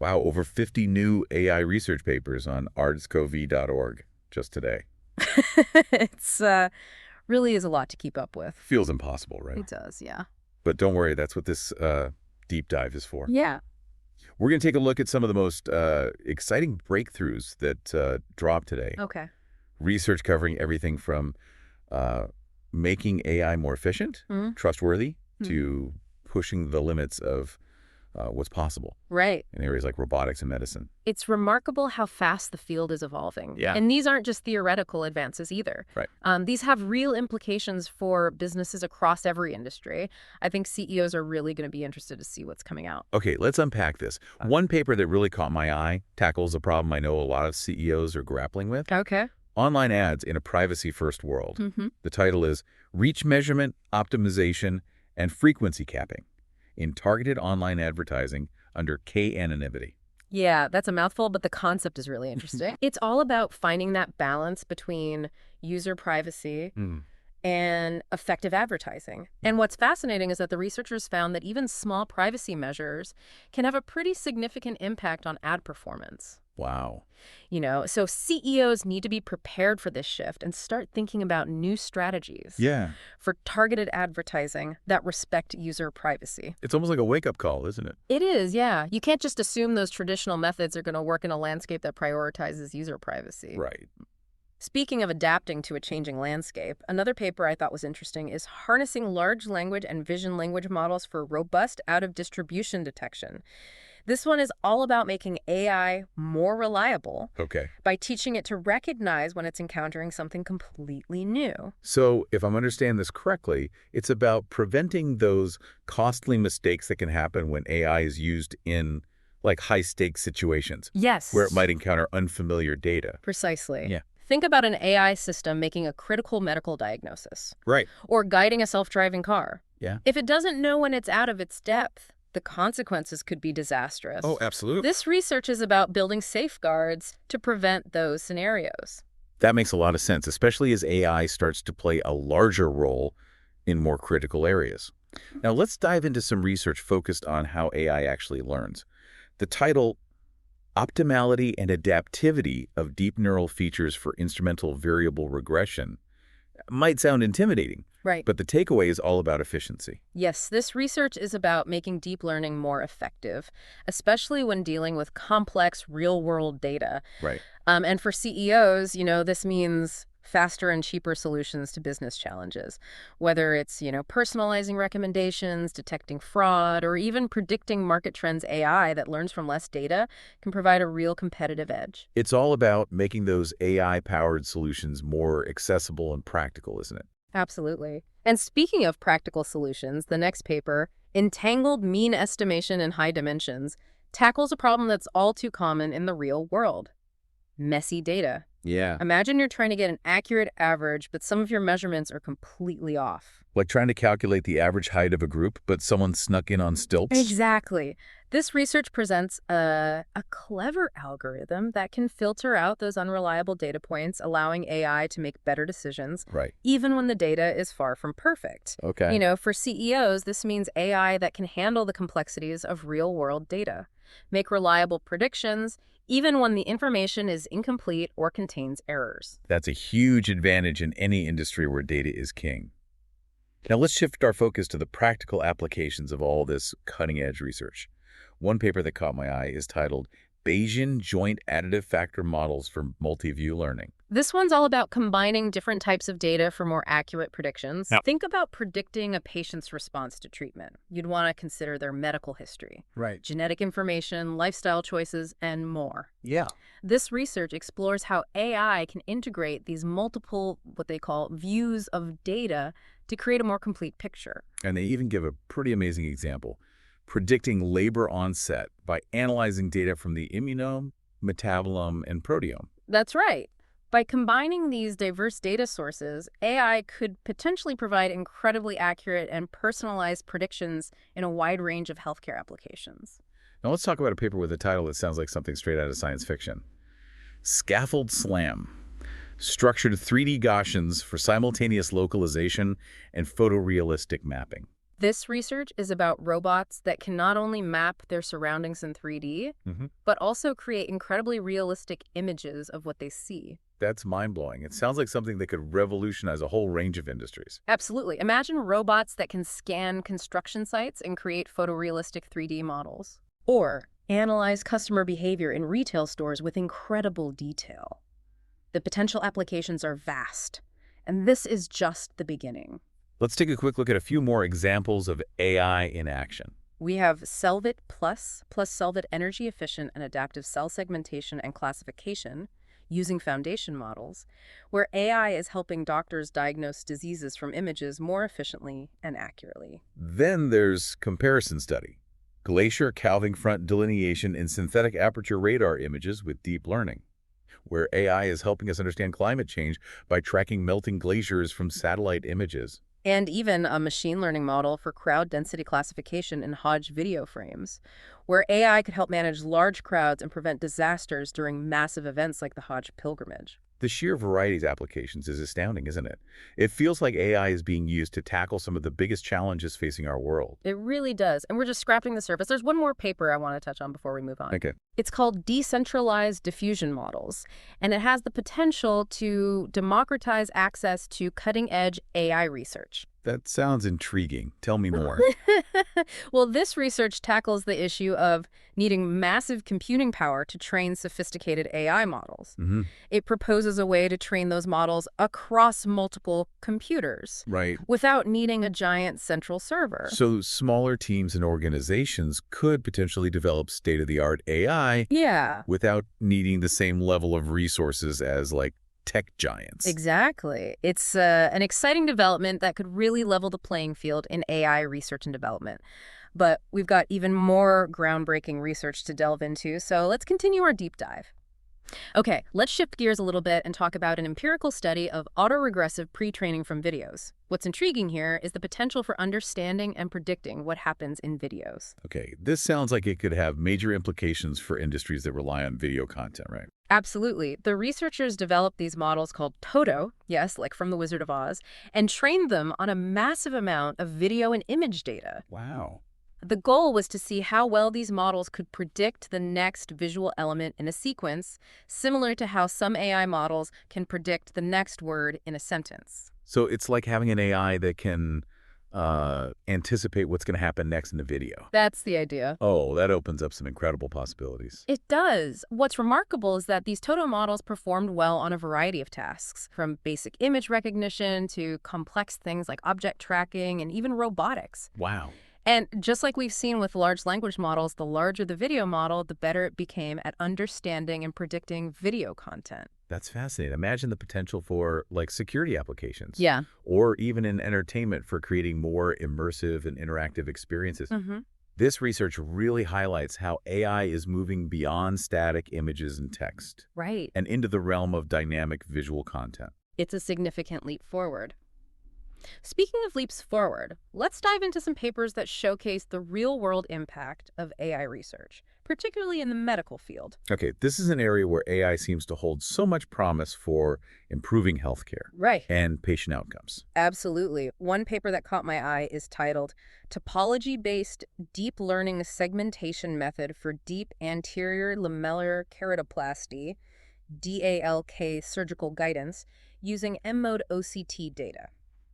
Wow, over 50 new AI research papers on artscov.org just today. It's really is a lot to keep up with. Feels impossible, right? It does, yeah. But don't worry, that's what this deep dive is for. Yeah. We're going to take a look at some of the most exciting breakthroughs that dropped today. Okay. Research covering everything from making AI more efficient, Mm-hmm. trustworthy, to pushing the limits of what's possible Right. in areas like robotics and medicine. It's remarkable how fast the field is evolving. Yeah. And these aren't just theoretical advances either. Right. These have real implications for businesses across every industry. I think CEOs are really going to be interested to see what's coming out. Okay, let's unpack this. One paper that really caught my eye tackles a problem I know a lot of CEOs are grappling with. Okay. Online ads in a privacy-first world. Mm-hmm. The title is Reach Measurement, Optimization, and Frequency Capping in Targeted Online Advertising under K-anonymity. Yeah, that's a mouthful, but the concept is really interesting. It's all about finding that balance between user privacy and effective advertising. And what's fascinating is that the researchers found that even small privacy measures can have a pretty significant impact on ad performance. Wow. So CEOs need to be prepared for this shift and start thinking about new strategies for targeted advertising that respect user privacy. It's almost like a wake-up call, isn't it? It is, yeah. You can't just assume those traditional methods are going to work in a landscape that prioritizes user privacy. Right. Speaking of adapting to a changing landscape, another paper I thought was interesting is harnessing large language and vision language models for robust out-of-distribution detection. This one is all about making AI more reliable by teaching it to recognize when it's encountering something completely new. So if I'm understanding this correctly, it's about preventing those costly mistakes that can happen when AI is used in like high-stakes situations. Yes. Where it might encounter unfamiliar data. Precisely. Yeah. Think about an AI system making a critical medical diagnosis. Right. Or guiding a self-driving car. Yeah. If it doesn't know when it's out of its depth, the consequences could be disastrous. Oh, absolutely. This research is about building safeguards to prevent those scenarios. That makes a lot of sense, especially as AI starts to play a larger role in more critical areas. Now, let's dive into some research focused on how AI actually learns. The title, Optimality and Adaptivity of Deep Neural Features for Instrumental Variable Regression, might sound intimidating. Right. But the takeaway is all about efficiency. Yes, this research is about making deep learning more effective, especially when dealing with complex real-world data. Right. And for CEOs, this means faster and cheaper solutions to business challenges, whether it's, personalizing recommendations, detecting fraud, or even predicting market trends. AI that learns from less data can provide a real competitive edge. It's all about making those AI-powered solutions more accessible and practical, isn't it? Absolutely. And speaking of practical solutions, the next paper, Entangled Mean Estimation in High Dimensions, tackles a problem that's all too common in the real world: messy data. Yeah. Imagine you're trying to get an accurate average, but some of your measurements are completely off. Like trying to calculate the average height of a group, but someone snuck in on stilts? Exactly. This research presents a clever algorithm that can filter out those unreliable data points, allowing AI to make better decisions, Right. even when the data is far from perfect. Okay. For CEOs, this means AI that can handle the complexities of real-world data, make reliable predictions, even when the information is incomplete or contains errors. That's a huge advantage in any industry where data is king. Now let's shift our focus to the practical applications of all this cutting-edge research. One paper that caught my eye is titled Bayesian Joint Additive Factor Models for Multi-View Learning. This one's all about combining different types of data for more accurate predictions. Yep. Think about predicting a patient's response to treatment. You'd want to consider their medical history, Right. genetic information, lifestyle choices, and more. Yeah. This research explores how AI can integrate these multiple, what they call, views of data to create a more complete picture. And they even give a pretty amazing example, predicting labor onset by analyzing data from the immunome, metabolome, and proteome. That's right. By combining these diverse data sources, AI could potentially provide incredibly accurate and personalized predictions in a wide range of healthcare applications. Now let's talk about a paper with a title that sounds like something straight out of science fiction. Scaffold SLAM, structured 3D Gaussians for simultaneous localization and photorealistic mapping. This research is about robots that can not only map their surroundings in 3D, Hmm. but also create incredibly realistic images of what they see. That's mind-blowing. It sounds like something that could revolutionize a whole range of industries. Absolutely. Imagine robots that can scan construction sites and create photorealistic 3D models. Or analyze customer behavior in retail stores with incredible detail. The potential applications are vast, and this is just the beginning. Let's take a quick look at a few more examples of AI in action. We have Selvit Plus Selvit energy efficient and adaptive cell segmentation and classification using foundation models, where AI is helping doctors diagnose diseases from images more efficiently and accurately. Then there's comparison study. Glacier calving front delineation in synthetic aperture radar images with deep learning, where AI is helping us understand climate change by tracking melting glaciers from satellite images. And even a machine learning model for crowd density classification in Hodge video frames, where AI could help manage large crowds and prevent disasters during massive events like the Hodge pilgrimage. The sheer variety of applications is astounding, isn't it? It feels like AI is being used to tackle some of the biggest challenges facing our world. It really does. And we're just scratching the surface. There's one more paper I want to touch on before we move on. Okay. It's called Decentralized Diffusion Models, and it has the potential to democratize access to cutting-edge AI research. That sounds intriguing. Tell me more. Well, this research tackles the issue of needing massive computing power to train sophisticated AI models. Hmm. It proposes a way to train those models across multiple computers Right. without needing a giant central server. So smaller teams and organizations could potentially develop state-of-the-art AI Yeah, without needing the same level of resources as, like, tech giants. exactly. It's an exciting development that could really level the playing field in AI research and development. But we've got even more groundbreaking research to delve into, so let's continue our deep dive. Okay, let's shift gears a little bit and talk about an empirical study of autoregressive pre-training from videos. What's intriguing here is the potential for understanding and predicting what happens in videos. Okay, this sounds like it could have major implications for industries that rely on video content, right? Absolutely. The researchers developed these models called Toto, yes, like from The Wizard of Oz, and trained them on a massive amount of video and image data. Wow. The goal was to see how well these models could predict the next visual element in a sequence, similar to how some AI models can predict the next word in a sentence. So it's like having an AI that can anticipate what's going to happen next in the video. That's the idea. Oh, that opens up some incredible possibilities. It does. What's remarkable is that these Toto models performed well on a variety of tasks, from basic image recognition to complex things like object tracking and even robotics. Wow. And just like we've seen with large language models, the larger the video model, the better it became at understanding and predicting video content. That's fascinating. Imagine the potential for, like, security applications. Yeah. Or even in entertainment for creating more immersive and interactive experiences. Mm-hmm. This research really highlights how AI is moving beyond static images and text Right. and into the realm of dynamic visual content. It's a significant leap forward. Speaking of leaps forward, let's dive into some papers that showcase the real-world impact of AI research, particularly in the medical field. Okay, this is an area where AI seems to hold so much promise for improving healthcare Right. and patient outcomes. Absolutely. One paper that caught my eye is titled Topology-Based Deep Learning Segmentation Method for Deep Anterior Lamellar Keratoplasty, DALK Surgical Guidance, using M-mode OCT data.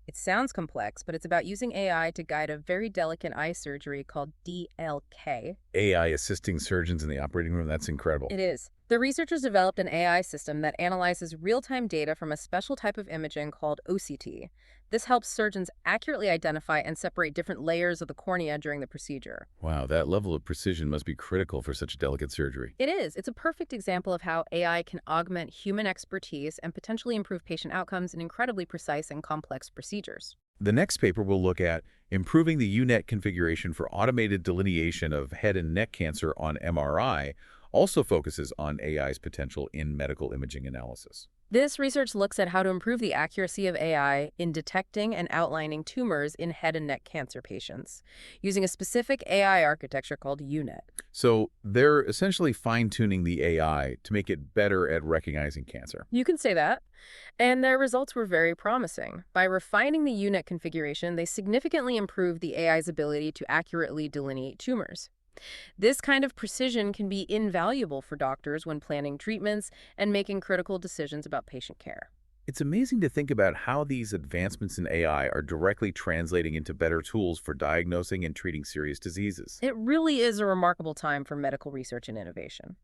It sounds complex, but it's about using AI to guide a very delicate eye surgery called DLK. AI assisting surgeons in the operating room, that's incredible. It is. The researchers developed an AI system that analyzes real-time data from a special type of imaging called OCT. This helps surgeons accurately identify and separate different layers of the cornea during the procedure. Wow, that level of precision must be critical for such a delicate surgery. It is. It's a perfect example of how AI can augment human expertise and potentially improve patient outcomes in incredibly precise and complex procedures. The next paper will look at improving the UNet configuration for automated delineation of head and neck cancer on MRI, also focuses on AI's potential in medical imaging analysis. This research looks at how to improve the accuracy of AI in detecting and outlining tumors in head and neck cancer patients, using a specific AI architecture called UNet. So they're essentially fine-tuning the AI to make it better at recognizing cancer. You can say that. And their results were very promising. By refining the UNet configuration, they significantly improved the AI's ability to accurately delineate tumors. This kind of precision can be invaluable for doctors when planning treatments and making critical decisions about patient care. It's amazing to think about how these advancements in AI are directly translating into better tools for diagnosing and treating serious diseases. It really is a remarkable time for medical research and innovation.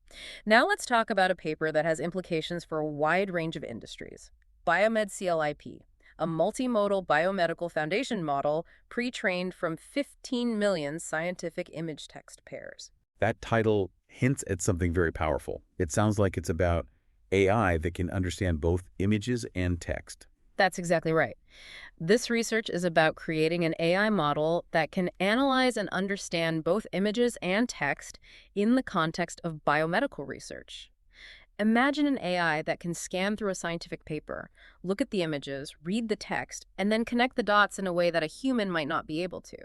Now let's talk about a paper that has implications for a wide range of industries. Biomed CLIP, a multimodal biomedical foundation model pre-trained from 15 million scientific image text pairs. That title hints at something very powerful. It sounds like it's about AI that can understand both images and text. That's exactly right. This research is about creating an AI model that can analyze and understand both images and text in the context of biomedical research. Imagine an AI that can scan through a scientific paper, look at the images, read the text, and then connect the dots in a way that a human might not be able to.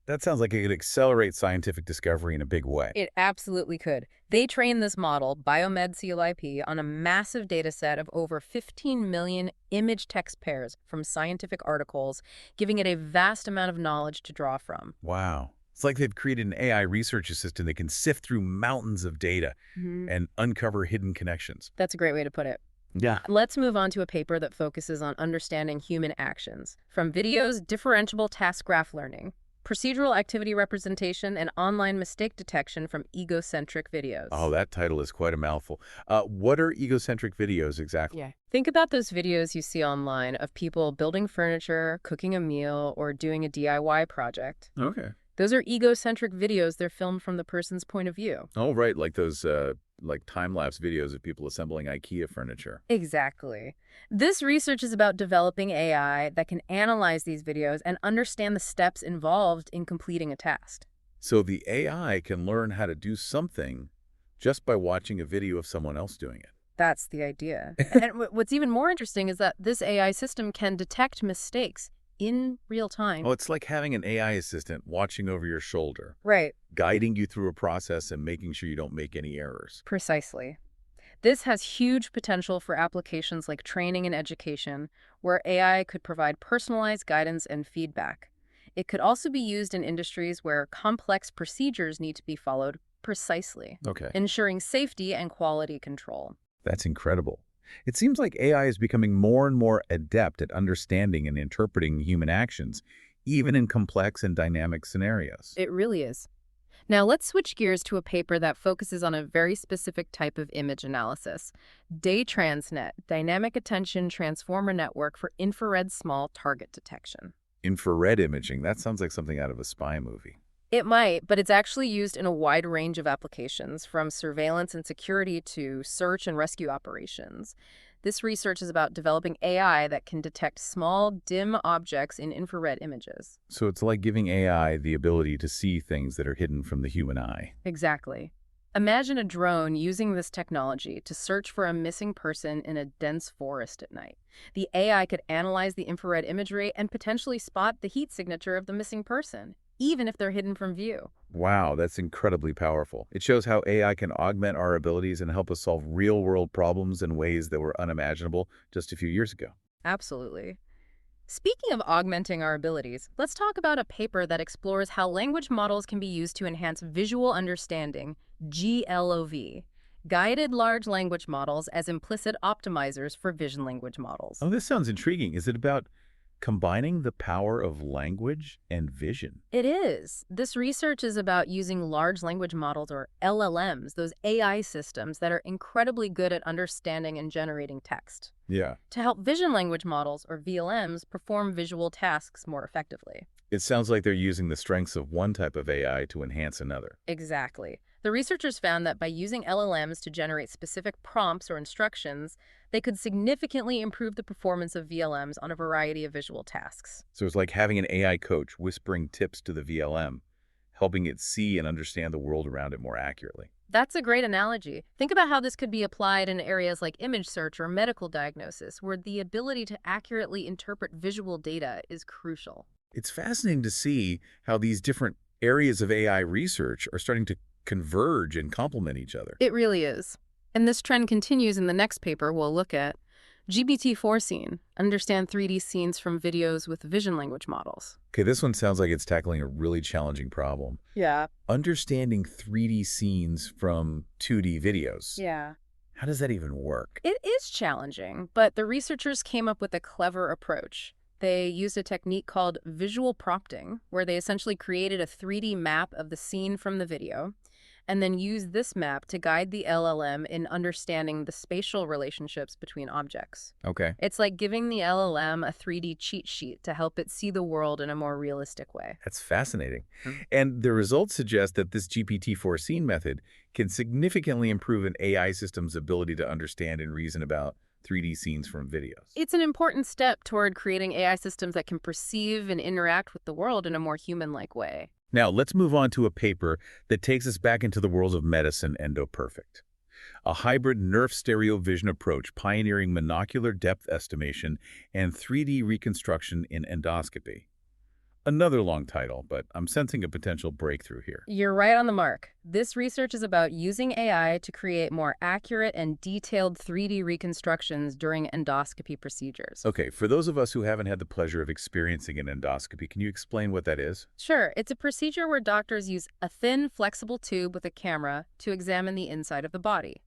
That sounds like it could accelerate scientific discovery in a big way. It absolutely could. They trained this model, Biomed CLIP, on a massive data set of over 15 million image text pairs from scientific articles, giving it a vast amount of knowledge to draw from. Wow. It's like they've created an AI research assistant that can sift through mountains of data and uncover hidden connections. That's a great way to put it. Yeah. Let's move on to a paper that focuses on understanding human actions. From videos, differentiable task graph learning, procedural activity representation, and online mistake detection from egocentric videos. Oh, that title is quite a mouthful. What are egocentric videos exactly? Yeah. Think about those videos you see online of people building furniture, cooking a meal, or doing a DIY project. Okay. Those are egocentric videos. They're filmed from the person's point of view. Oh, right, like those like time-lapse videos of people assembling IKEA furniture. Exactly. This research is about developing AI that can analyze these videos and understand the steps involved in completing a task. So the AI can learn how to do something just by watching a video of someone else doing it. That's the idea. And what's even more interesting is that this AI system can detect mistakes in real time. Oh, it's like having an AI assistant watching over your shoulder, Right, guiding you through a process and making sure you don't make any errors. precisely. This has huge potential for applications like training and education, where AI could provide personalized guidance and feedback. It could also be used in industries where complex procedures need to be followed precisely, Okay. ensuring safety and quality control. That's incredible. It seems like AI is becoming more and more adept at understanding and interpreting human actions, even in complex and dynamic scenarios. It really is. Now let's switch gears to a paper that focuses on a very specific type of image analysis. DayTransNet, Dynamic Attention Transformer Network for Infrared Small Target Detection. Infrared imaging, that sounds like something out of a spy movie. It might, but it's actually used in a wide range of applications, from surveillance and security to search and rescue operations. This research is about developing AI that can detect small, dim objects in infrared images. So it's like giving AI the ability to see things that are hidden from the human eye. Exactly. Imagine a drone using this technology to search for a missing person in a dense forest at night. The AI could analyze the infrared imagery and potentially spot the heat signature of the missing person, even if they're hidden from view. Wow, that's incredibly powerful. It shows how AI can augment our abilities and help us solve real-world problems in ways that were unimaginable just a few years ago. Absolutely. Speaking of augmenting our abilities, let's talk about a paper that explores how language models can be used to enhance visual understanding, GLOV, guided large language models as implicit optimizers for vision language models. Oh, this sounds intriguing. Is it about combining the power of language and vision? It is. This research is about using large language models, or LLMs, those AI systems that are incredibly good at understanding and generating text, Yeah. to help vision language models, or VLMs, perform visual tasks more effectively. It sounds like they're using the strengths of one type of AI to enhance another. Exactly. The researchers found that by using LLMs to generate specific prompts or instructions, they could significantly improve the performance of VLMs on a variety of visual tasks. So it's like having an AI coach whispering tips to the VLM, helping it see and understand the world around it more accurately. That's a great analogy. Think about how this could be applied in areas like image search or medical diagnosis, where the ability to accurately interpret visual data is crucial. It's fascinating to see how these different areas of AI research are starting to converge and complement each other. It really is. And this trend continues in the next paper we'll look at. GPT-4 scene, understand 3D scenes from videos with vision language models. Okay, this one sounds like it's tackling a really challenging problem. Yeah. Understanding 3D scenes from 2D videos. Yeah. How does that even work? It is challenging, but the researchers came up with a clever approach. They used a technique called visual prompting, where they essentially created a 3D map of the scene from the video, and then used this map to guide the LLM in understanding the spatial relationships between objects. Okay. It's like giving the LLM a 3D cheat sheet to help it see the world in a more realistic way. That's fascinating. And the results suggest that this GPT-4 scene method can significantly improve an AI system's ability to understand and reason about 3D scenes from videos. It's an important step toward creating AI systems that can perceive and interact with the world in a more human-like way. Now, let's move on to a paper that takes us back into the world of medicine, EndoPerfect. A hybrid nerve stereo vision approach pioneering monocular depth estimation and 3D reconstruction in endoscopy. Another long title, but I'm sensing a potential breakthrough here. You're right on the mark. This research is about using AI to create more accurate and detailed 3D reconstructions during endoscopy procedures. Okay, for those of us who haven't had the pleasure of experiencing an endoscopy, can you explain what that is? Sure, it's a procedure where doctors use a thin, flexible tube with a camera to examine the inside of the body.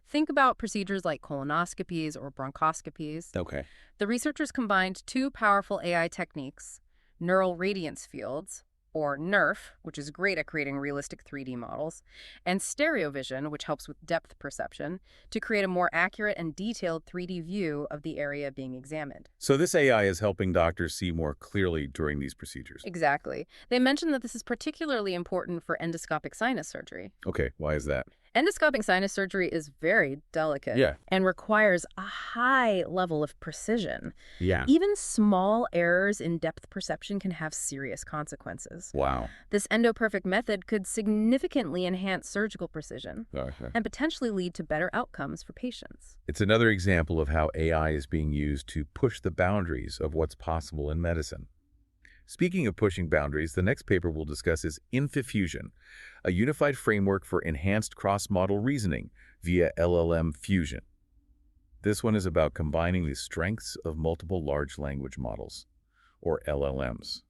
Think about procedures like colonoscopies or bronchoscopies. Okay. The researchers combined two powerful AI techniques, neural radiance fields, or NERF, which is great at creating realistic 3D models, and stereo vision, which helps with depth perception, to create a more accurate and detailed 3D view of the area being examined. So this AI is helping doctors see more clearly during these procedures. Exactly. They mentioned that this is particularly important for endoscopic sinus surgery. Okay, why is that? Endoscopic sinus surgery is very delicate and requires a high level of precision. Yeah. Even small errors in depth perception can have serious consequences. Wow. This EndoPerfect method could significantly enhance surgical precision Okay. and potentially lead to better outcomes for patients. It's another example of how AI is being used to push the boundaries of what's possible in medicine. Speaking of pushing boundaries, the next paper we'll discuss is diffusion, a unified framework for enhanced cross-model reasoning via LLM fusion. This one is about combining the strengths of multiple large language models, or LLMs.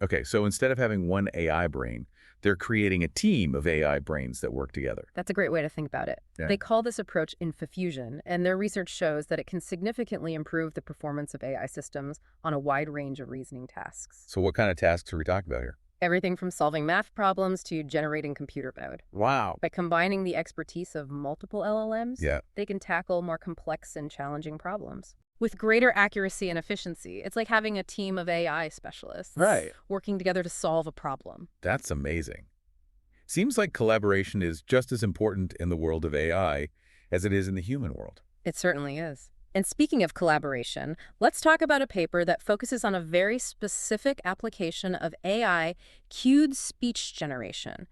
Okay, so instead of having one AI brain, they're creating a team of AI brains that work together. That's a great way to think about it. Yeah. They call this approach diffusion, and their research shows that it can significantly improve the performance of AI systems on a wide range of reasoning tasks. So what kind of tasks are we talking about here? Everything from solving math problems to generating computer code. Wow. By combining the expertise of multiple LLMs, Yeah. they can tackle more complex and challenging problems with greater accuracy and efficiency. It's like having a team of AI specialists working together to solve a problem. That's amazing. Seems like collaboration is just as important in the world of AI as it is in the human world. It certainly is. And speaking of collaboration, let's talk about a paper that focuses on a very specific application of AI cued speech generation,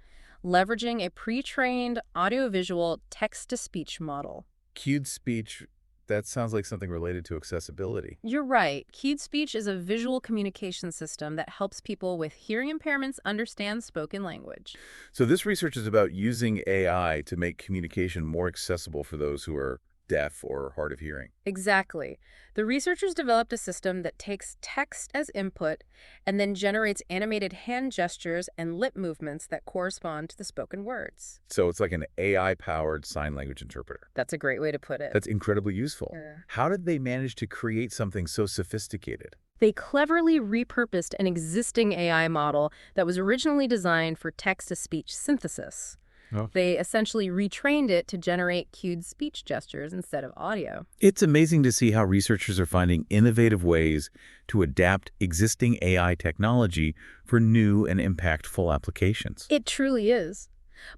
leveraging a pre-trained audiovisual text-to-speech model. Cued speech, that sounds like something related to accessibility. You're right. Cued speech is a visual communication system that helps people with hearing impairments understand spoken language. So this research is about using AI to make communication more accessible for those who are deaf or hard of hearing. Exactly. The researchers developed a system that takes text as input and then generates animated hand gestures and lip movements that correspond to the spoken words. So it's like an AI-powered sign language interpreter. That's a great way to put it. That's incredibly useful. Yeah. How did they manage to create something so sophisticated? They cleverly repurposed an existing AI model that was originally designed for text-to-speech synthesis. Oh. They essentially retrained it to generate cued speech gestures instead of audio. It's amazing to see how researchers are finding innovative ways to adapt existing AI technology for new and impactful applications. It truly is.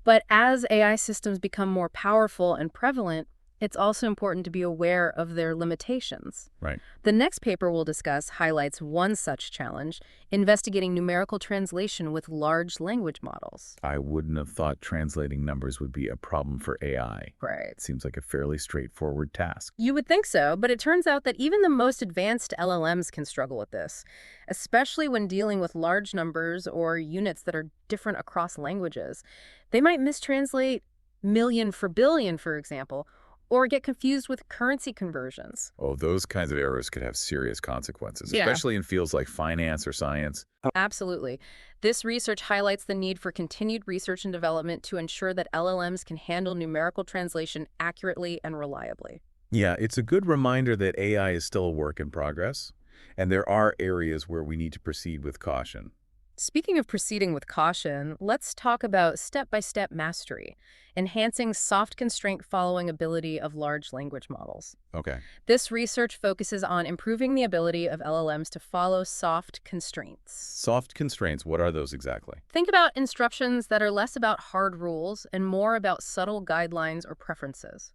But as AI systems become more powerful and prevalent, It's also important to be aware of their limitations. Right. The next paper we'll discuss highlights one such challenge, investigating numerical translation with large language models. I wouldn't have thought translating numbers would be a problem for AI. Right. It seems like a fairly straightforward task. You would think so, but it turns out that even the most advanced LLMs can struggle with this, especially when dealing with large numbers or units that are different across languages. They might mistranslate million for billion, for example, or get confused with currency conversions. Oh, those kinds of errors could have serious consequences, Yeah. especially in fields like finance or science. Absolutely. This research highlights the need for continued research and development to ensure that LLMs can handle numerical translation accurately and reliably. Yeah, it's a good reminder that AI is still a work in progress, and there are areas where we need to proceed with caution. Speaking of proceeding with caution, let's talk about step-by-step mastery, enhancing soft constraint following ability of large language models. Okay. This research focuses on improving the ability of LLMs to follow soft constraints. Soft constraints, what are those exactly? Think about instructions that are less about hard rules and more about subtle guidelines or preferences.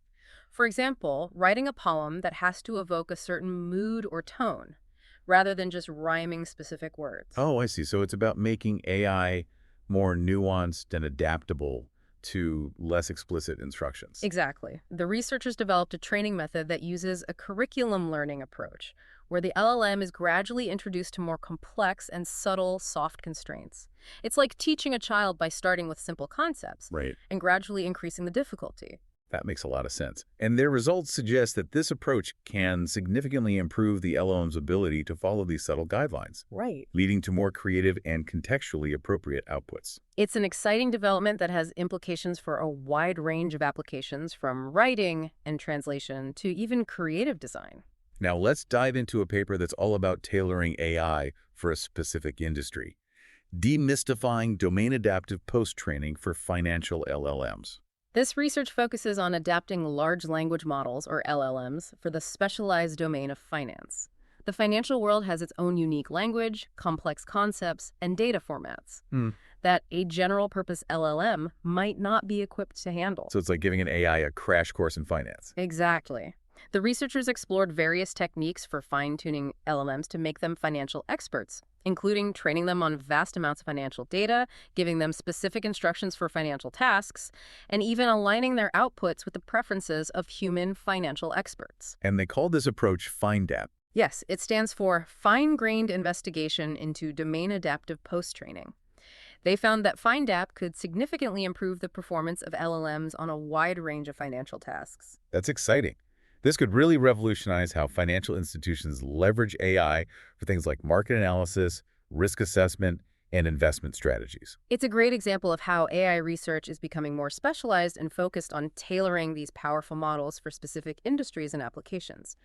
For example, writing a poem that has to evoke a certain mood or tone, rather than just rhyming specific words. Oh, I see. So it's about making AI more nuanced and adaptable to less explicit instructions. Exactly. The researchers developed a training method that uses a curriculum learning approach, where the LLM is gradually introduced to more complex and subtle soft constraints. It's like teaching a child by starting with simple concepts Right. and gradually increasing the difficulty. That makes a lot of sense. And their results suggest that this approach can significantly improve the LLM's ability to follow these subtle guidelines, Right. leading to more creative and contextually appropriate outputs. It's an exciting development that has implications for a wide range of applications, from writing and translation to even creative design. Now let's dive into a paper that's all about tailoring AI for a specific industry. Demystifying domain-adaptive post-training for financial LLMs. This research focuses on adapting large language models, or LLMs, for the specialized domain of finance. The financial world has its own unique language, complex concepts, and data formats that a general-purpose LLM might not be equipped to handle. So it's like giving an AI a crash course in finance. Exactly. The researchers explored various techniques for fine-tuning LLMs to make them financial experts, including training them on vast amounts of financial data, giving them specific instructions for financial tasks, and even aligning their outputs with the preferences of human financial experts. And they call this approach FINDAP. Yes, it stands for Fine-Grained Investigation into Domain-Adaptive Post-Training. They found that FINDAP could significantly improve the performance of LLMs on a wide range of financial tasks. That's exciting. This could really revolutionize how financial institutions leverage AI for things like market analysis, risk assessment, and investment strategies. It's a great example of how AI research is becoming more specialized and focused on tailoring these powerful models for specific industries and applications.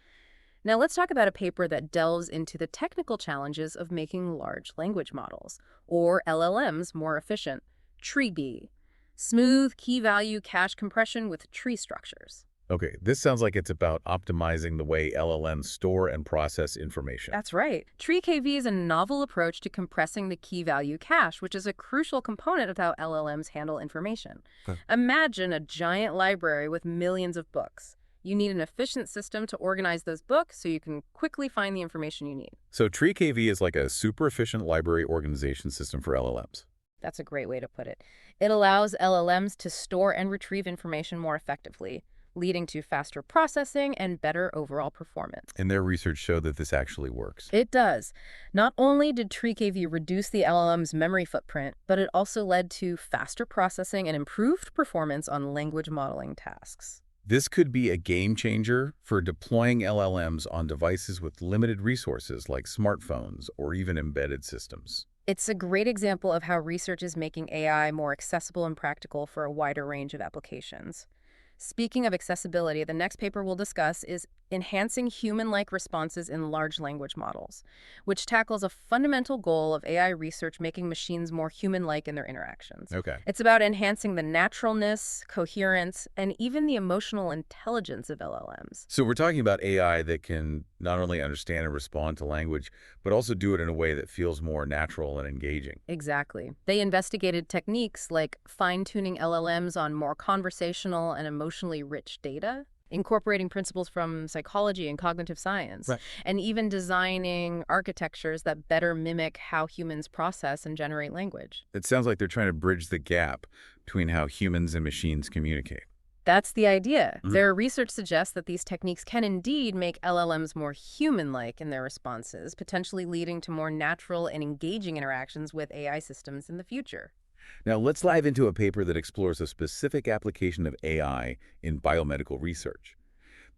Now let's talk about a paper that delves into the technical challenges of making large language models, or LLMs, more efficient. TreeB, smooth key-value cache compression with tree structures. Okay, this sounds like it's about optimizing the way LLMs store and process information. That's right. TreeKV is a novel approach to compressing the key-value cache, which is a crucial component of how LLMs handle information. Imagine a giant library with millions of books. You need an efficient system to organize those books so you can quickly find the information you need. So TreeKV is like a super efficient library organization system for LLMs. That's a great way to put it. It allows LLMs to store and retrieve information more effectively, leading to faster processing and better overall performance. And their research showed that this actually works. It does. Not only did TreeKV reduce the LLM's memory footprint, but it also led to faster processing and improved performance on language modeling tasks. This could be a game changer for deploying LLMs on devices with limited resources like smartphones or even embedded systems. It's a great example of how research is making AI more accessible and practical for a wider range of applications. Speaking of accessibility, the next paper we'll discuss is Enhancing Human-like Responses in Large Language Models, which tackles a fundamental goal of AI research, making machines more human-like in their interactions. Okay. It's about enhancing the naturalness, coherence, and even the emotional intelligence of LLMs. So we're talking about AI that can not only understand and respond to language, but also do it in a way that feels more natural and engaging. Exactly. They investigated techniques like fine-tuning LLMs on more conversational and emotionally rich data. incorporating principles from psychology and cognitive science, Right. and even designing architectures that better mimic how humans process and generate language. It sounds like they're trying to bridge the gap between how humans and machines communicate. That's the idea. Mhm. Their research suggests that these techniques can indeed make LLMs more human-like in their responses, potentially leading to more natural and engaging interactions with AI systems in the future. Now, let's dive into a paper that explores a specific application of AI in biomedical research.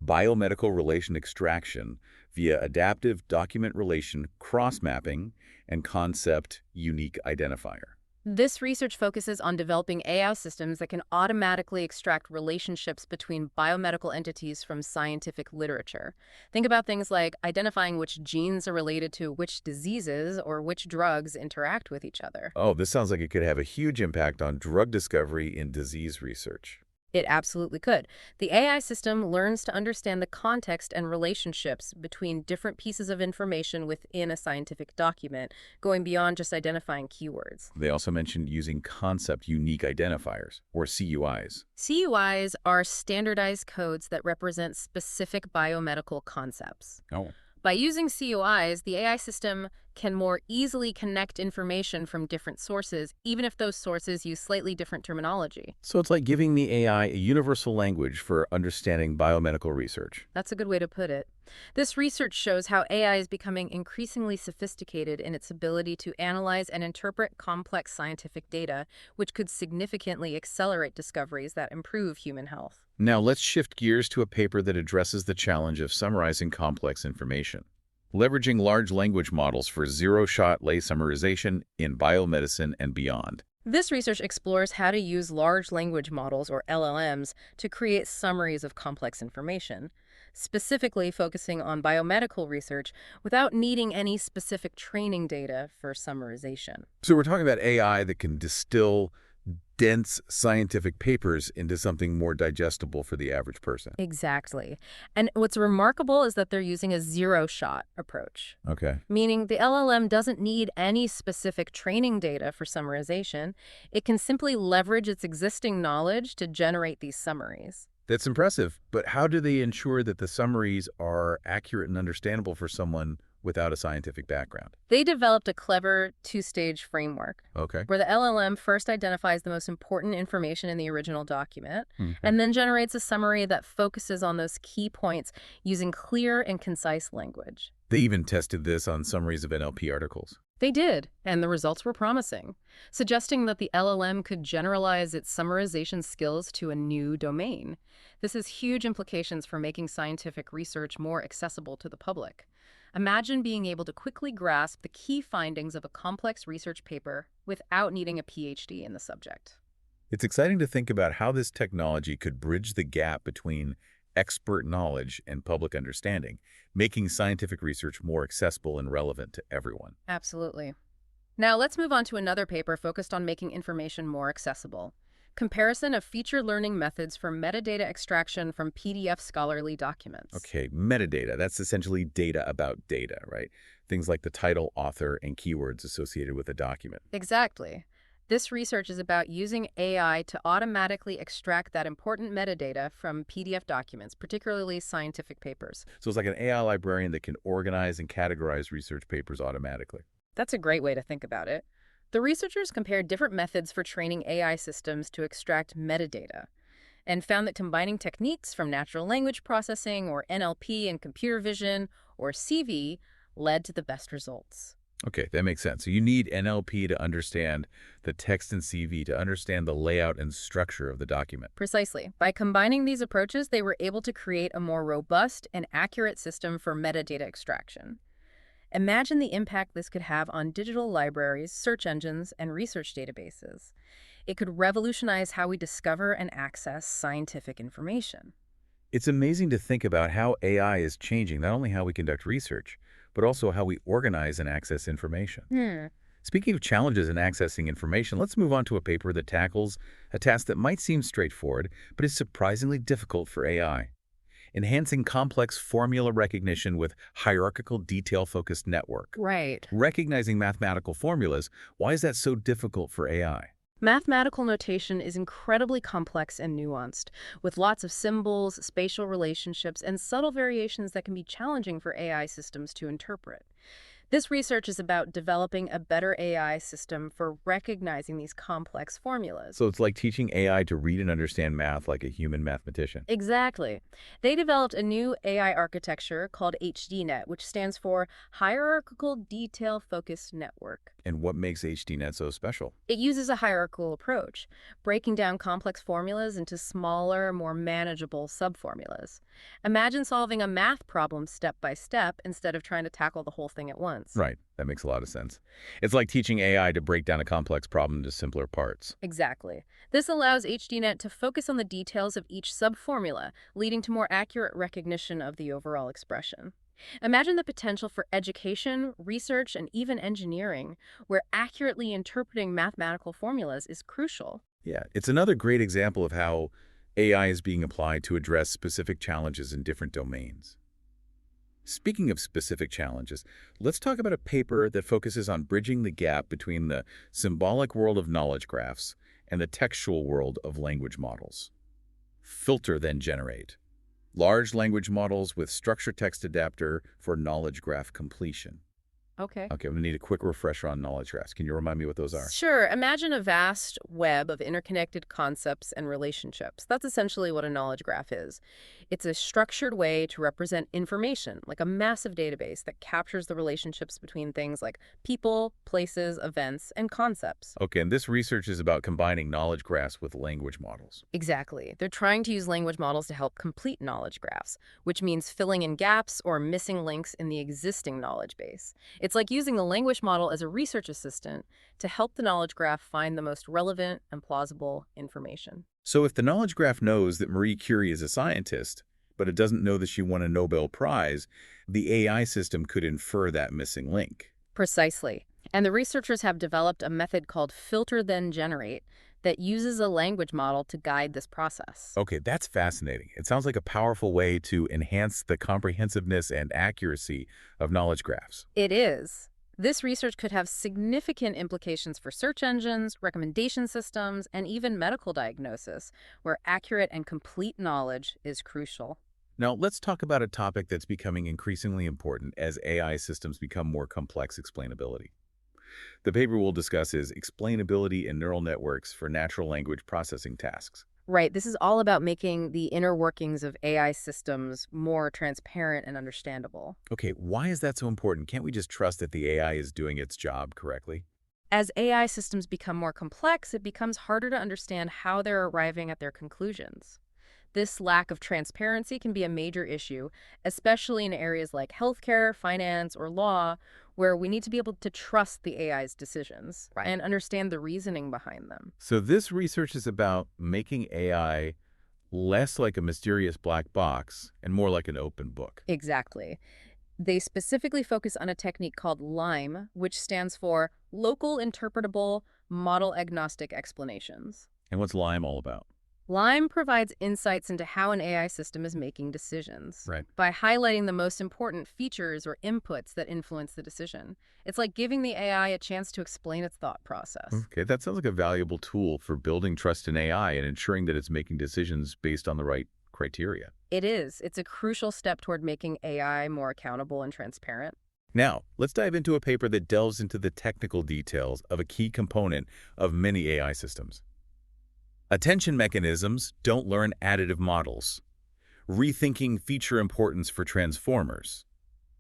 Biomedical relation extraction via adaptive document relation cross-mapping and concept unique identifier. This research focuses on developing AI systems that can automatically extract relationships between biomedical entities from scientific literature. Think about things like identifying which genes are related to which diseases or which drugs interact with each other. Oh, this sounds like it could have a huge impact on drug discovery in disease research. It absolutely could. The AI system learns to understand the context and relationships between different pieces of information within a scientific document, going beyond just identifying keywords. They also mentioned using concept unique identifiers, or CUIs. CUIs are standardized codes that represent specific biomedical concepts. Oh. By using CUIs, the AI system can more easily connect information from different sources, even if those sources use slightly different terminology. So it's like giving the AI a universal language for understanding biomedical research. That's a good way to put it. This research shows how AI is becoming increasingly sophisticated in its ability to analyze and interpret complex scientific data, which could significantly accelerate discoveries that improve human health. Now let's shift gears to a paper that addresses the challenge of summarizing complex information. Leveraging large language models for zero-shot lay summarization in biomedicine and beyond. This research explores how to use large language models, or LLMs, to create summaries of complex information, specifically focusing on biomedical research without needing any specific training data for summarization. So we're talking about AI that can distill dense scientific papers into something more digestible for the average person. Exactly. And what's remarkable is that they're using a zero-shot approach, Okay. meaning the LLM doesn't need any specific training data for summarization. It can simply leverage its existing knowledge to generate these summaries. That's impressive, but how do they ensure that the summaries are accurate and understandable for someone without a scientific background? They developed a clever two-stage framework Okay. where the LLM first identifies the most important information in the original document Okay. and then generates a summary that focuses on those key points using clear and concise language. They even tested this on summaries of NLP articles. They did, and the results were promising, suggesting that the LLM could generalize its summarization skills to a new domain. This has huge implications for making scientific research more accessible to the public. Imagine being able to quickly grasp the key findings of a complex research paper without needing a PhD in the subject. It's exciting to think about how this technology could bridge the gap between expert knowledge and public understanding, making scientific research more accessible and relevant to everyone. Absolutely. Now let's move on to another paper focused on making information more accessible. Comparison of feature learning methods for metadata extraction from PDF scholarly documents. Okay, metadata, that's essentially data about data, right? Things like the title, author, and keywords associated with a document. Exactly. This research is about using AI to automatically extract that important metadata from PDF documents, particularly scientific papers. So it's like an AI librarian that can organize and categorize research papers automatically. That's a great way to think about it. The researchers compared different methods for training AI systems to extract metadata and found that combining techniques from natural language processing, or NLP, and computer vision, or CV, led to the best results. Okay, that makes sense. So you need NLP to understand the text and CV, to understand the layout and structure of the document. Precisely. By combining these approaches, they were able to create a more robust and accurate system for metadata extraction. Imagine the impact this could have on digital libraries, search engines, and research databases. It could revolutionize how we discover and access scientific information. It's amazing to think about how AI is changing not only how we conduct research, but also how we organize and access information. Speaking of challenges in accessing information, let's move on to a paper that tackles a task that might seem straightforward, but is surprisingly difficult for AI. Enhancing complex formula recognition with hierarchical detail-focused network. Right. Recognizing mathematical formulas, why is that so difficult for AI? Mathematical notation is incredibly complex and nuanced, with lots of symbols, spatial relationships, and subtle variations that can be challenging for AI systems to interpret. This research is about developing a better AI system for recognizing these complex formulas. So it's like teaching AI to read and understand math like a human mathematician. Exactly. They developed a new AI architecture called HDNet, which stands for Hierarchical Detail Focused Network. And what makes HDNet so special? It uses a hierarchical approach, breaking down complex formulas into smaller, more manageable subformulas. Imagine solving a math problem step by step instead of trying to tackle the whole thing at once. Right, that makes a lot of sense. It's like teaching AI to break down a complex problem into simpler parts. Exactly. This allows HDNet to focus on the details of each subformula, leading to more accurate recognition of the overall expression. Imagine the potential for education, research, and even engineering, where accurately interpreting mathematical formulas is crucial. Yeah, it's another great example of how AI is being applied to address specific challenges in different domains. Speaking of specific challenges, let's talk about a paper that focuses on bridging the gap between the symbolic world of knowledge graphs and the textual world of language models. Filter then generate. Large language models with structure text adapter for knowledge graph completion. Okay. Okay, I'm going to need a quick refresher on knowledge graphs. Can you remind me what those are? Sure. Imagine a vast web of interconnected concepts and relationships. That's essentially what a knowledge graph is. It's a structured way to represent information, like a massive database that captures the relationships between things like people, places, events, and concepts. Okay, and this research is about combining knowledge graphs with language models. Exactly. They're trying to use language models to help complete knowledge graphs, which means filling in gaps or missing links in the existing knowledge base. It's like using the language model as a research assistant to help the knowledge graph find the most relevant and plausible information. So if the knowledge graph knows that Marie Curie is a scientist, but it doesn't know that she won a Nobel Prize, the AI system could infer that missing link. Precisely. And the researchers have developed a method called filter then generate that uses a language model to guide this process. Okay, that's fascinating. It sounds like a powerful way to enhance the comprehensiveness and accuracy of knowledge graphs. It is. This research could have significant implications for search engines, recommendation systems, and even medical diagnosis, where accurate and complete knowledge is crucial. Now, let's talk about a topic that's becoming increasingly important as AI systems become more complex explainability. The paper we'll discuss is explainability in neural networks for natural language processing tasks. Right, this is all about making the inner workings of AI systems more transparent and understandable. Okay, why is that so important? Can't we just trust that the AI is doing its job correctly? As AI systems become more complex, it becomes harder to understand how they're arriving at their conclusions. This lack of transparency can be a major issue, especially in areas like healthcare, finance, or law, where we need to be able to trust the AI's decisions and understand the reasoning behind them. So this research is about making AI less like a mysterious black box and more like an open book. Exactly. They specifically focus on a technique called LIME, which stands for Local Interpretable Model Agnostic Explanations. And what's Lime all about? LIME provides insights into how an AI system is making decisions Right. by highlighting the most important features or inputs that influence the decision. It's like giving the AI a chance to explain its thought process. Okay, that sounds like a valuable tool for building trust in AI and ensuring that it's making decisions based on the right criteria. It is. It's a crucial step toward making AI more accountable and transparent. Now, let's dive into a paper that delves into the technical details of a key component of many AI systems. Attention mechanisms don't learn additive models. Rethinking feature importance for transformers.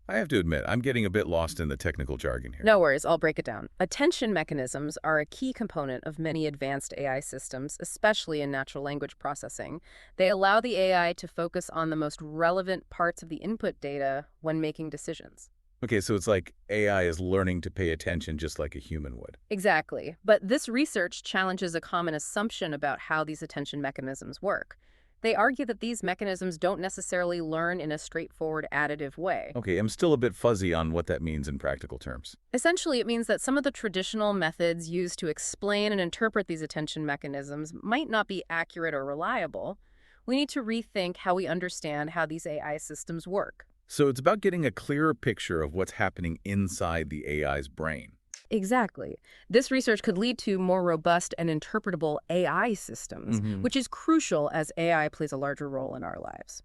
I have to admit, I'm getting a bit lost in the technical jargon here. No worries, I'll break it down. Attention mechanisms are a key component of many advanced AI systems, especially in natural language processing. They allow the AI to focus on the most relevant parts of the input data when making decisions. Okay, so it's like AI is learning to pay attention just like a human would. Exactly. But this research challenges a common assumption about how these attention mechanisms work. They argue that these mechanisms don't necessarily learn in a straightforward additive way. Okay, I'm still a bit fuzzy on what that means in practical terms. Essentially, it means that some of the traditional methods used to explain and interpret these attention mechanisms might not be accurate or reliable. We need to rethink how we understand how these AI systems work. So it's about getting a clearer picture of what's happening inside the AI's brain. Exactly. This research could lead to more robust and interpretable AI systems, which is crucial as AI plays a larger role in our lives.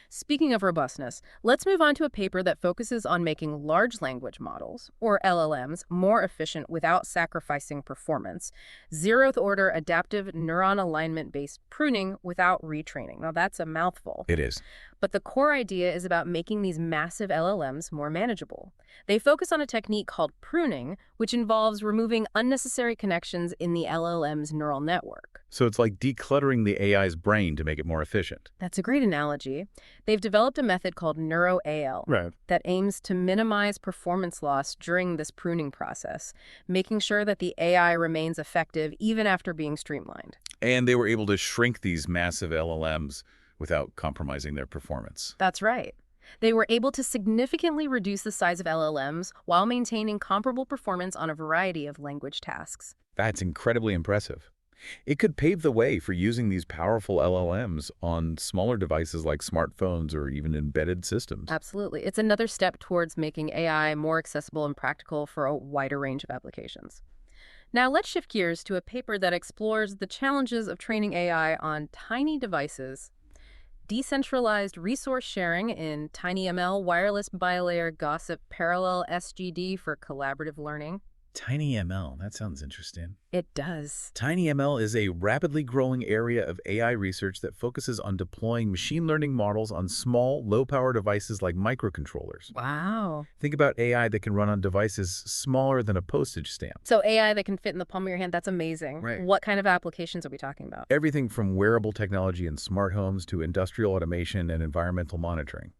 Speaking of robustness, let's move on to a paper that focuses on making large language models, or LLMs, more efficient without sacrificing performance. Zeroth order adaptive neuron alignment-based pruning without retraining. Now, that's a mouthful. It is. But the core idea is about making these massive LLMs more manageable. They focus on a technique called pruning, which involves removing unnecessary connections in the LLM's neural network. So it's like decluttering the AI's brain to make it more efficient. That's a great analogy. They've developed a method called NeuroAL Right. that aims to minimize performance loss during this pruning process, making sure that the AI remains effective even after being streamlined. And they were able to shrink these massive LLMs without compromising their performance. That's right. They were able to significantly reduce the size of LLMs while maintaining comparable performance on a variety of language tasks. That's incredibly impressive. It could pave the way for using these powerful LLMs on smaller devices like smartphones or even embedded systems. Absolutely. It's another step towards making AI more accessible and practical for a wider range of applications. Now let's shift gears to a paper that explores the challenges of training AI on tiny devices. Decentralized resource sharing in TinyML wireless bilayer gossip parallel SGD for collaborative learning. TinyML, that sounds interesting. It does. TinyML is a rapidly growing area of AI research that focuses on deploying machine learning models on small, low-power devices like microcontrollers. Wow. Think about AI that can run on devices smaller than a postage stamp. So AI that can fit in the palm of your hand, that's amazing. Right. What kind of applications are we talking about? Everything from wearable technology in smart homes to industrial automation and environmental monitoring.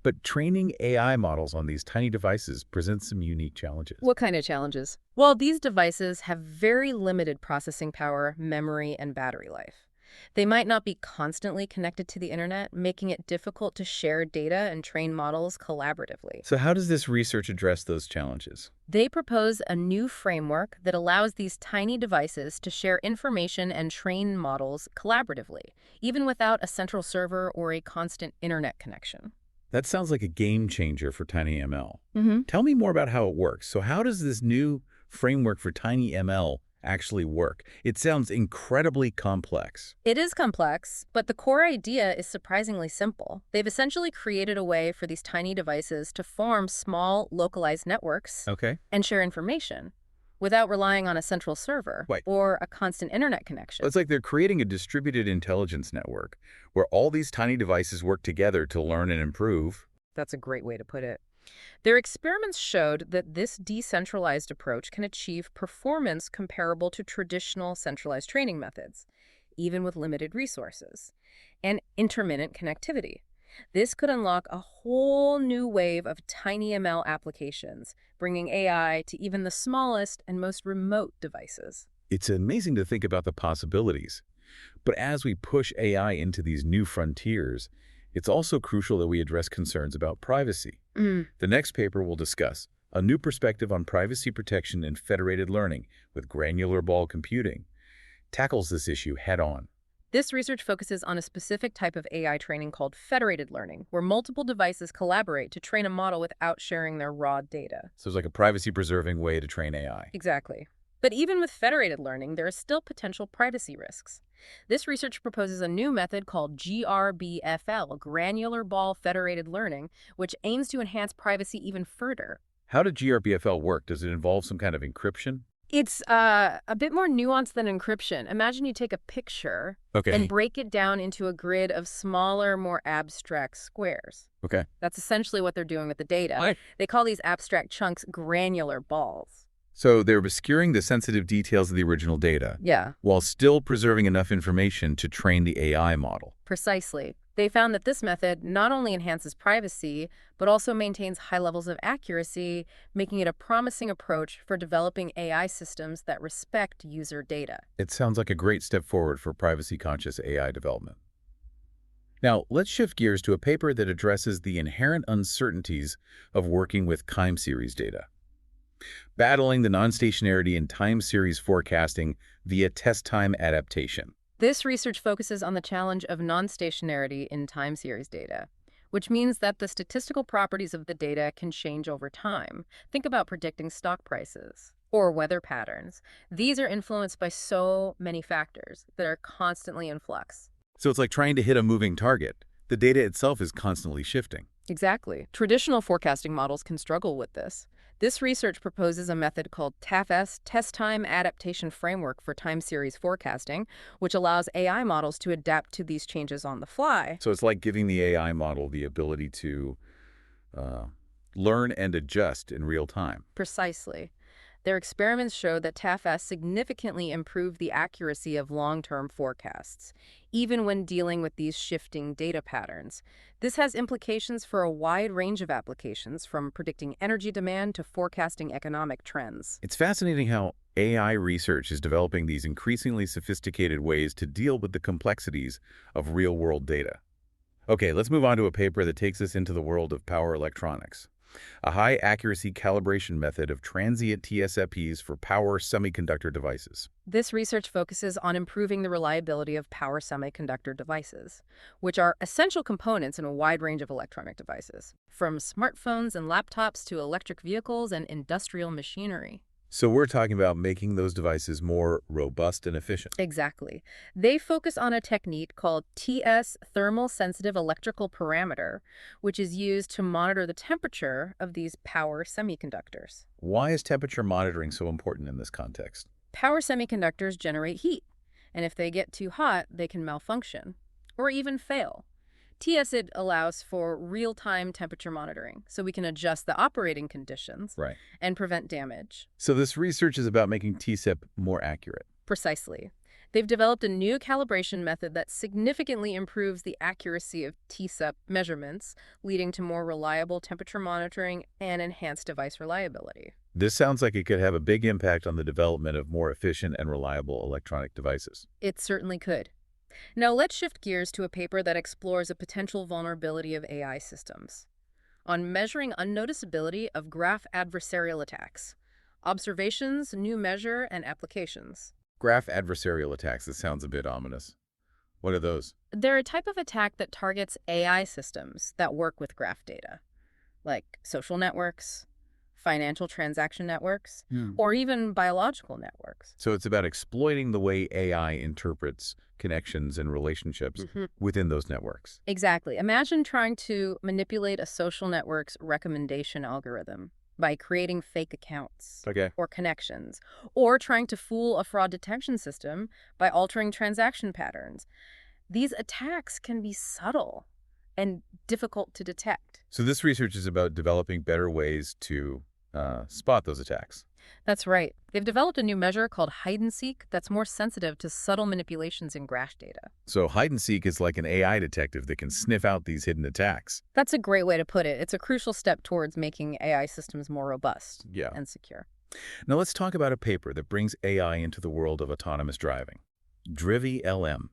But training AI models on these tiny devices presents some unique challenges. What kind of challenges? Well, these devices have very limited processing power, memory, and battery life. They might not be constantly connected to the internet, making it difficult to share data and train models collaboratively. So how does this research address those challenges? They propose a new framework that allows these tiny devices to share information and train models collaboratively, even without a central server or a constant internet connection. That sounds like a game changer for TinyML. Mm-hmm. Tell me more about how it works. So how does this new framework for TinyML actually work? It sounds incredibly complex. It is complex, but the core idea is surprisingly simple. They've essentially created a way for these tiny devices to form small, localized networks Okay. and share information without relying on a central server Right. or a constant internet connection. It's like they're creating a distributed intelligence network where all these tiny devices work together to learn and improve. That's a great way to put it. Their experiments showed that this decentralized approach can achieve performance comparable to traditional centralized training methods, even with limited resources, and intermittent connectivity. This could unlock a whole new wave of TinyML applications, bringing AI to even the smallest and most remote devices. It's amazing to think about the possibilities. But as we push AI into these new frontiers, it's also crucial that we address concerns about privacy. The next paper will discuss a new perspective on privacy protection in federated learning with granular ball computing. Tackles this issue head-on. This research focuses on a specific type of AI training called federated learning, where multiple devices collaborate to train a model without sharing their raw data. So it's like a privacy-preserving way to train AI. Exactly. But even with federated learning, there are still potential privacy risks. This research proposes a new method called GRBFL, granular ball federated learning, which aims to enhance privacy even further. How did GRBFL work? Does it involve some kind of encryption? It's a bit more nuanced than encryption. Imagine you take a picture and break it down into a grid of smaller, more abstract squares. Okay. That's essentially what they're doing with the data. Right. They call these abstract chunks granular balls. So they're obscuring the sensitive details of the original data, Yeah, while still preserving enough information to train the AI model. precisely. They found that this method not only enhances privacy, but also maintains high levels of accuracy, making it a promising approach for developing AI systems that respect user data. It sounds like a great step forward for privacy-conscious AI development. Now, let's shift gears to a paper that addresses the inherent uncertainties of working with time series data. Battling the non-stationarity in time series forecasting via test time adaptation. This research focuses on the challenge of non-stationarity in time series data, which means that the statistical properties of the data can change over time. Think about predicting stock prices or weather patterns. These are influenced by so many factors that are constantly in flux. So it's like trying to hit a moving target. The data itself is constantly shifting. Exactly. Traditional forecasting models can struggle with this. This research proposes a method called TAFS, Test Time Adaptation Framework for Time Series Forecasting, which allows AI models to adapt to these changes on the fly. So it's like giving the AI model the ability to uh, learn and adjust in real time. Precisely. Their experiments show that TAFS significantly improved the accuracy of long-term forecasts, even when dealing with these shifting data patterns. This has implications for a wide range of applications, from predicting energy demand to forecasting economic trends. It's fascinating how AI research is developing these increasingly sophisticated ways to deal with the complexities of real-world data. Okay, let's move on to a paper that takes us into the world of power electronics. A high-accuracy calibration method of transient TSFPs for power semiconductor devices. This research focuses on improving the reliability of power semiconductor devices, which are essential components in a wide range of electronic devices, from smartphones and laptops to electric vehicles and industrial machinery. So we're talking about making those devices more robust and efficient. Exactly. They focus on a technique called TS, thermal sensitive electrical parameter, which is used to monitor the temperature of these power semiconductors. Why is temperature monitoring so important in this context? Power semiconductors generate heat, and if they get too hot, they can malfunction or even fail. TSID allows for real-time temperature monitoring, so we can adjust the operating conditions Right. and prevent damage. So this research is about making TSEP more accurate. Precisely. They've developed a new calibration method that significantly improves the accuracy of TSEP measurements, leading to more reliable temperature monitoring and enhanced device reliability. This sounds like it could have a big impact on the development of more efficient and reliable electronic devices. It certainly could. Now let's shift gears to a paper that explores a potential vulnerability of AI systems on measuring unnoticeability of graph adversarial attacks. Observations, new measure, and applications. Graph adversarial attacks, this sounds a bit ominous. What are those? They're a type of attack that targets AI systems that work with graph data, like social networks, financial transaction networks, or even biological networks. So it's about exploiting the way AI interprets connections and relationships within those networks. Exactly. Imagine trying to manipulate a social network's recommendation algorithm by creating fake accounts Okay. or connections, or trying to fool a fraud detection system by altering transaction patterns. These attacks can be subtle and difficult to detect. So this research is about developing better ways to spot those attacks. That's right. They've developed a new measure called hide and seek that's more sensitive to subtle manipulations in graph data. So hide and seek is like an AI detective that can sniff out these hidden attacks. That's a great way to put it. It's a crucial step towards making AI systems more robust Yeah. and secure. Now let's talk about a paper that brings AI into the world of autonomous driving. DRIVI-LM,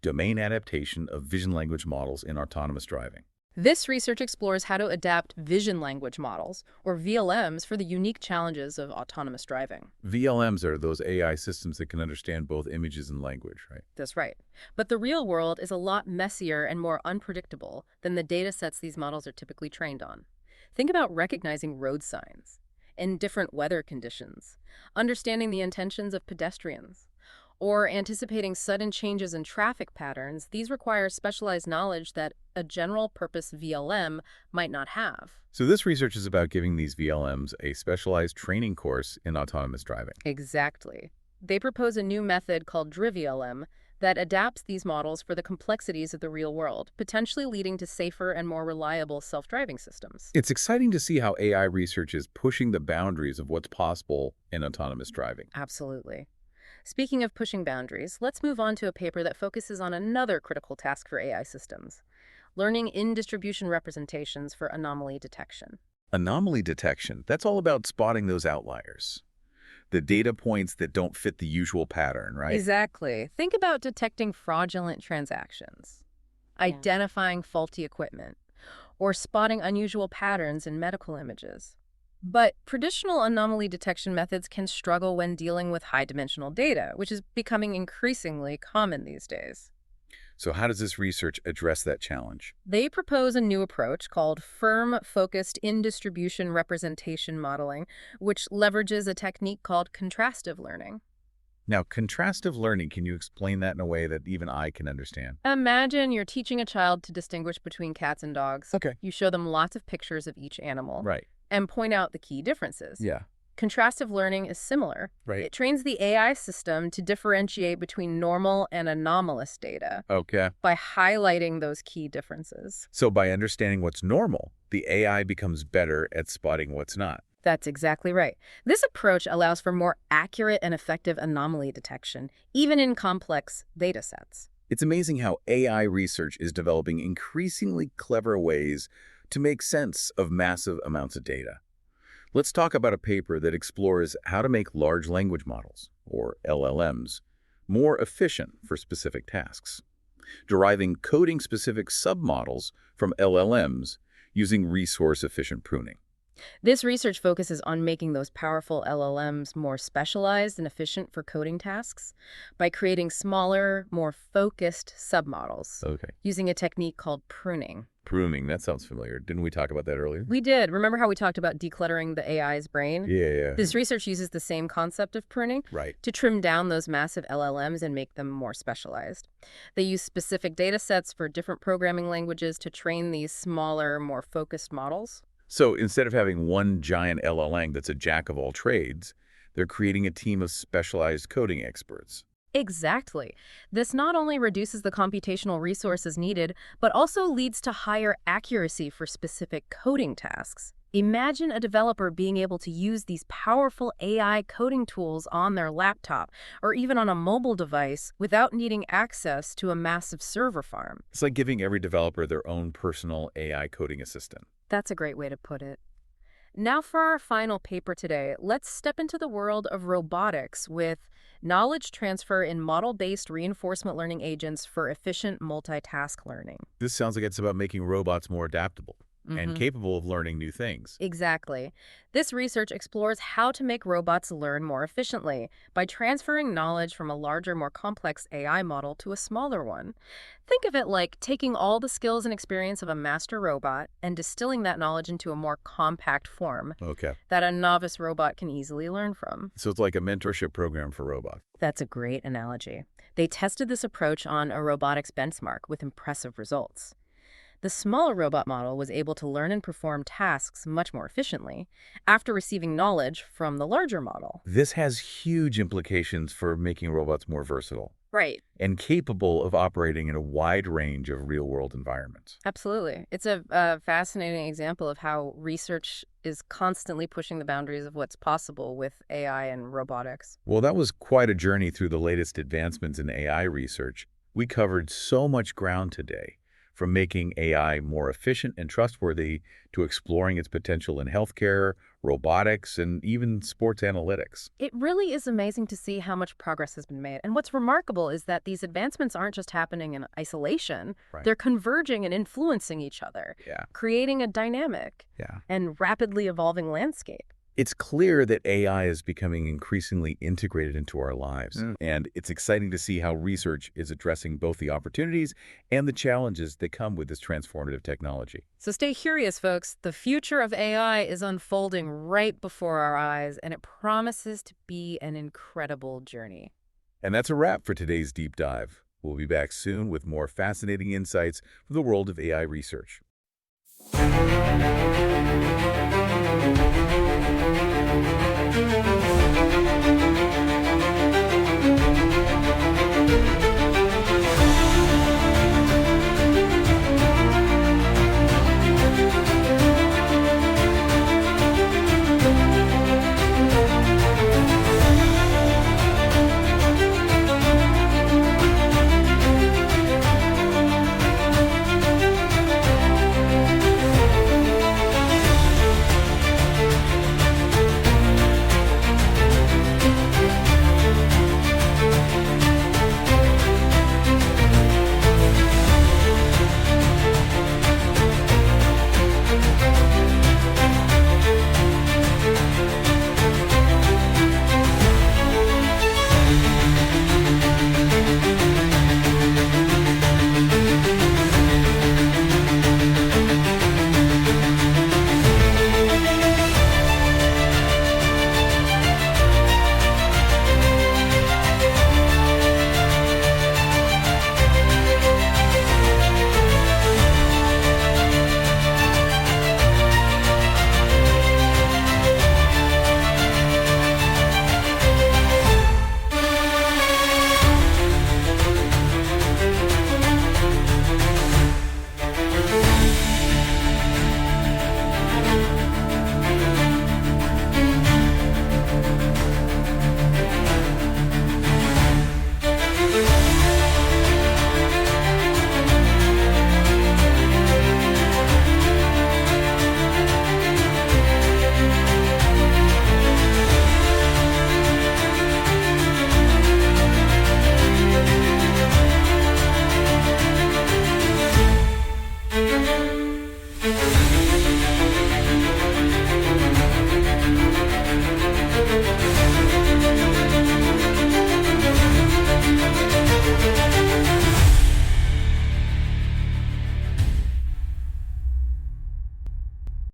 Domain Adaptation of Vision Language Models in Autonomous Driving. This research explores how to adapt vision language models, or VLMs, for the unique challenges of autonomous driving. VLMs are those AI systems that can understand both images and language, right? That's right. But the real world is a lot messier and more unpredictable than the data sets these models are typically trained on. Think about recognizing road signs in different weather conditions, understanding the intentions of pedestrians, or anticipating sudden changes in traffic patterns. These require specialized knowledge that a general-purpose VLM might not have. So this research is about giving these VLMs a specialized training course in autonomous driving. Exactly. They propose a new method called DRIVI-LM that adapts these models for the complexities of the real world, potentially leading to safer and more reliable self-driving systems. It's exciting to see how AI research is pushing the boundaries of what's possible in autonomous driving. Absolutely. Speaking of pushing boundaries, let's move on to a paper that focuses on another critical task for AI systems: learning in-distribution representations for anomaly detection. Anomaly detection, that's all about spotting those outliers. The data points that don't fit the usual pattern, right? Exactly. Think about detecting fraudulent transactions, identifying faulty equipment, or spotting unusual patterns in medical images. But traditional anomaly detection methods can struggle when dealing with high-dimensional data, which is becoming increasingly common these days. So how does this research address that challenge? They propose a new approach called firm-focused in-distribution representation modeling, which leverages a technique called contrastive learning. Now, contrastive learning, can you explain that in a way that even I can understand? Imagine you're teaching a child to distinguish between cats and dogs. Okay. You show them lots of pictures of each animal Right. and point out the key differences. Yeah. Contrastive learning is similar. Right. It trains the AI system to differentiate between normal and anomalous data Okay. by highlighting those key differences. So by understanding what's normal, the AI becomes better at spotting what's not. That's exactly right. This approach allows for more accurate and effective anomaly detection, even in complex data sets. It's amazing how AI research is developing increasingly clever ways to make sense of massive amounts of data. Let's talk about a paper that explores how to make large language models, or LLMs, more efficient for specific tasks, deriving coding-specific submodels from LLMs using resource-efficient pruning. This research focuses on making those powerful LLMs more specialized and efficient for coding tasks by creating smaller, more focused submodels Okay. using a technique called pruning. Pruning, that sounds familiar. Didn't we talk about that earlier? We did. Remember how we talked about decluttering the AI's brain? Yeah. This research uses the same concept of pruning Right. to trim down those massive LLMs and make them more specialized. They use specific data sets for different programming languages to train these smaller, more focused models. So instead of having one giant LLM that's a jack of all trades, they're creating a team of specialized coding experts. Exactly. This not only reduces the computational resources needed, but also leads to higher accuracy for specific coding tasks. Imagine a developer being able to use these powerful AI coding tools on their laptop or even on a mobile device without needing access to a massive server farm. It's like giving every developer their own personal AI coding assistant. That's a great way to put it. Now for our final paper today, let's step into the world of robotics with knowledge transfer in model-based reinforcement learning agents for efficient multitask learning. This sounds like it's about making robots more adaptable and capable of learning new things. Exactly. This research explores how to make robots learn more efficiently by transferring knowledge from a larger, more complex AI model to a smaller one. Think of it like taking all the skills and experience of a master robot and distilling that knowledge into a more compact form Okay. that a novice robot can easily learn from. So it's like a mentorship program for robots. That's a great analogy. They tested this approach on a robotics benchmark with impressive results. The smaller robot model was able to learn and perform tasks much more efficiently after receiving knowledge from the larger model. This has huge implications for making robots more versatile Right. and capable of operating in a wide range of real-world environments. Absolutely. It's a fascinating example of how research is constantly pushing the boundaries of what's possible with AI and robotics. Well, that was quite a journey through the latest advancements in AI research. We covered so much ground today, from making AI more efficient and trustworthy to exploring its potential in healthcare, robotics, and even sports analytics. It really is amazing to see how much progress has been made. And what's remarkable is that these advancements aren't just happening in isolation. Right. They're converging and influencing each other, Yeah. creating a dynamic Yeah. and rapidly evolving landscape. It's clear that AI is becoming increasingly integrated into our lives, and it's exciting to see how research is addressing both the opportunities and the challenges that come with this transformative technology. So stay curious, folks. The future of AI is unfolding right before our eyes, and it promises to be an incredible journey. And that's a wrap for today's deep dive. We'll be back soon with more fascinating insights from the world of AI research.